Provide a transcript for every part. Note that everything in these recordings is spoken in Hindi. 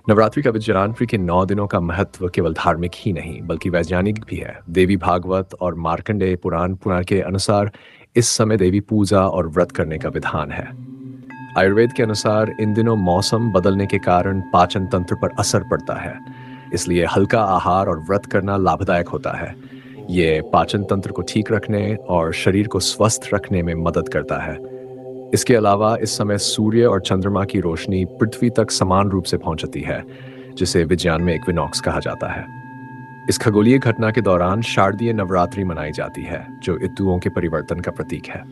नवरात्रि का विजयरात्रि के 9 दिनों का महत्व केवल धार्मिक ही नहीं बल्कि वैज्ञानिक भी है। देवी भागवत और मार्कंडेय पुराण के अनुसार इस समय देवी पूजा और व्रत करने का विधान है। आयुर्वेद के अनुसार इन दिनों मौसम बदलने के कारण पाचन तंत्र पर असर पड़ता है, इसलिए हल्का आहार और व्रत करना लाभदायक होता है। ये पाचन तंत्र को ठीक रखने और शरीर को स्वस्थ रखने में मदद करता है। इसके अलावा इस समय सूर्य और चंद्रमा की रोशनी पृथ्वी तक समान रूप से पहुंचती है, जिसे विज्ञान में इक्विनॉक्स कहा जाता है। इस खगोलीय घटना के दौरान शारदीय नवरात्रि मनाई जाती है, जो ऋतुओं के परिवर्तन का प्रतीक है।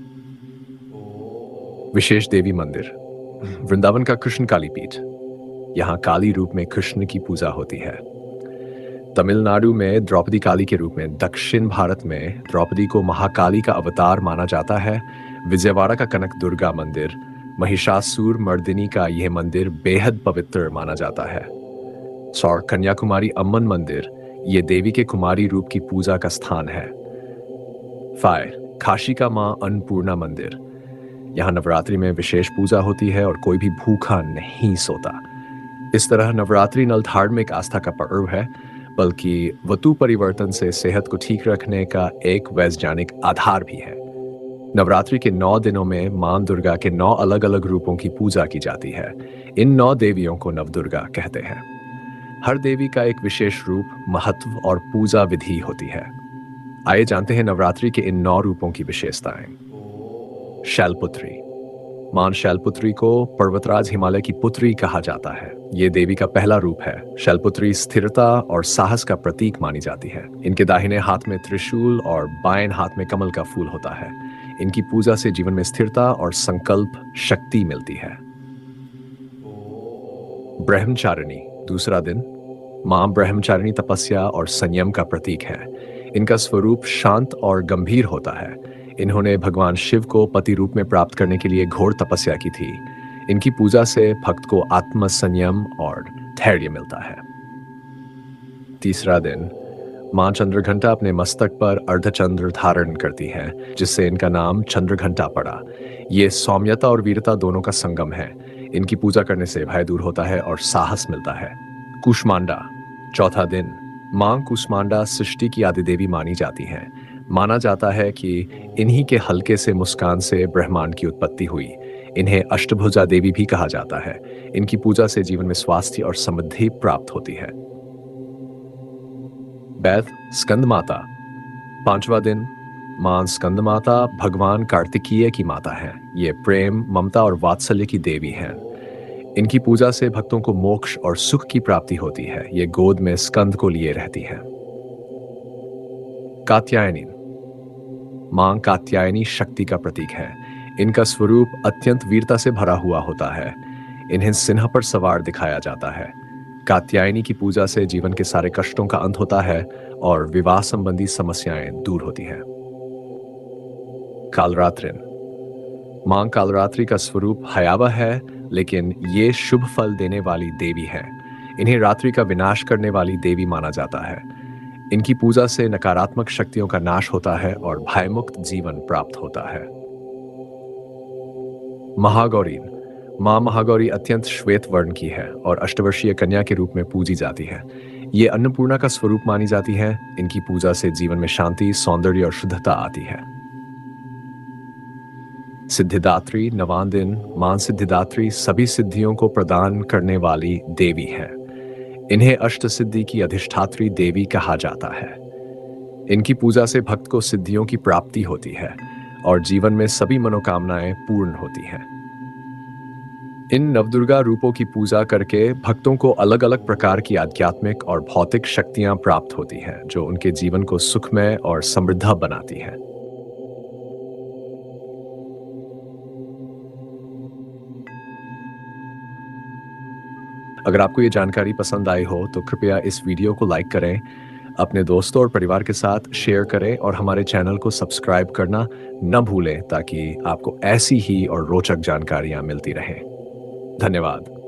विशेष देवी मंदिर वृंदावन का कृष्ण काली पीठ, यहाँ काली रूप में कृष्ण की पूजा होती है। तमिलनाडु में द्रौपदी काली के रूप में, दक्षिण भारत में द्रौपदी को महाकाली का अवतार माना जाता है। विजयवाड़ा का कनक दुर्गा मंदिर, महिषासुर मर्दिनी का यह मंदिर बेहद पवित्र माना जाता है। और कन्याकुमारी अम्मन मंदिर, ये देवी के कुमारी रूप की पूजा का स्थान है। काशी का मां अन्नपूर्णा मंदिर, यहाँ नवरात्रि में विशेष पूजा होती है और कोई भी भूखा नहीं सोता। इस तरह नवरात्रि न धार्मिक आस्था का पर्व है बल्कि ऋतु परिवर्तन से सेहत को ठीक रखने का एक वैज्ञानिक आधार भी है। नवरात्रि के 9 दिनों में मां दुर्गा के 9 अलग अलग रूपों की पूजा की जाती है। इन 9 देवियों को नवदुर्गा कहते हैं। हर देवी का एक विशेष रूप, महत्व और पूजा विधि होती है। आइए जानते हैं नवरात्रि के इन 9 रूपों की विशेषताएं। शैलपुत्री, मां शैलपुत्री को पर्वतराज हिमालय की पुत्री कहा जाता है। ये देवी का पहला रूप है। शैलपुत्री स्थिरता और साहस का प्रतीक मानी जाती है। इनके दाहिने हाथ में त्रिशूल और बाएं हाथ में कमल का फूल होता है। इनकी पूजा से जीवन में स्थिरता और संकल्प शक्ति मिलती है। ब्रह्मचारिणी, दूसरा दिन, मां ब्रह्मचारिणी तपस्या और संयम का प्रतीक है। इनका स्वरूप शांत और गंभीर होता है। इन्होंने भगवान शिव को पति रूप में प्राप्त करने के लिए घोर तपस्या की थी। इनकी पूजा से भक्त को आत्म संयम और धैर्य मिलता है। तीसरा दिन, मां चंद्रघंटा अपने मस्तक पर अर्धचंद्र धारण करती है, जिससे इनका नाम चंद्रघंटा पड़ा। ये सौम्यता और वीरता दोनों का संगम है। इनकी पूजा करने से भय दूर होता है और साहस मिलता है। कुष्मांडा, चौथा दिन, मां कुष्मांडा सृष्टि की आदिदेवी मानी जाती हैं। माना जाता है कि इन्हीं के हल्के से मुस्कान से ब्रह्मांड की उत्पत्ति हुई। इन्हें अष्टभुजा देवी भी कहा जाता है। इनकी पूजा से जीवन में स्वास्थ्य और समृद्धि प्राप्त होती है। स्कंद माता, पांचवा दिन, मां स्कंद माता भगवान कार्तिकीय की माता है। ये प्रेम, ममता और वात्सल्य की देवी हैं। इनकी पूजा से भक्तों को मोक्ष और सुख की प्राप्ति होती है। ये गोद में स्कंद को लिए रहती हैं। कात्यायनी, मां कात्यायनी शक्ति का प्रतीक है। इनका स्वरूप अत्यंत वीरता से भरा हुआ होता है। इन्हें सिंह पर सवार दिखाया जाता है। कात्यायनी की पूजा से जीवन के सारे कष्टों का अंत होता है और विवाह संबंधी समस्याएं दूर होती हैं। कालरात्रि, मां कालरात्रि का स्वरूप भयावह है, लेकिन ये शुभ फल देने वाली देवी है। इन्हें रात्रि का विनाश करने वाली देवी माना जाता है। इनकी पूजा से नकारात्मक शक्तियों का नाश होता है और भयमुक्त जीवन प्राप्त होता है। महागौरी, मां महागौरी अत्यंत श्वेत वर्ण की है और अष्टवर्षीय कन्या के रूप में पूजी जाती है। ये अन्नपूर्णा का स्वरूप मानी जाती है। इनकी पूजा से जीवन में शांति, सौंदर्य और शुद्धता आती है। सिद्धिदात्री, नवां दिन, मां सिद्धिदात्री सभी सिद्धियों को प्रदान करने वाली देवी है। इन्हें अष्ट सिद्धि की अधिष्ठात्री देवी कहा जाता है। इनकी पूजा से भक्त को सिद्धियों की प्राप्ति होती है और जीवन में सभी मनोकामनाएं पूर्ण होती हैं। इन नवदुर्गा रूपों की पूजा करके भक्तों को अलग अलग प्रकार की आध्यात्मिक और भौतिक शक्तियां प्राप्त होती हैं, जो उनके जीवन को सुखमय और समृद्ध बनाती हैं। अगर आपको ये जानकारी पसंद आई हो तो कृपया इस वीडियो को लाइक करें, अपने दोस्तों और परिवार के साथ शेयर करें और हमारे चैनल को सब्सक्राइब करना न भूलें ताकि आपको ऐसी ही और रोचक जानकारियां मिलती रहें। धन्यवाद।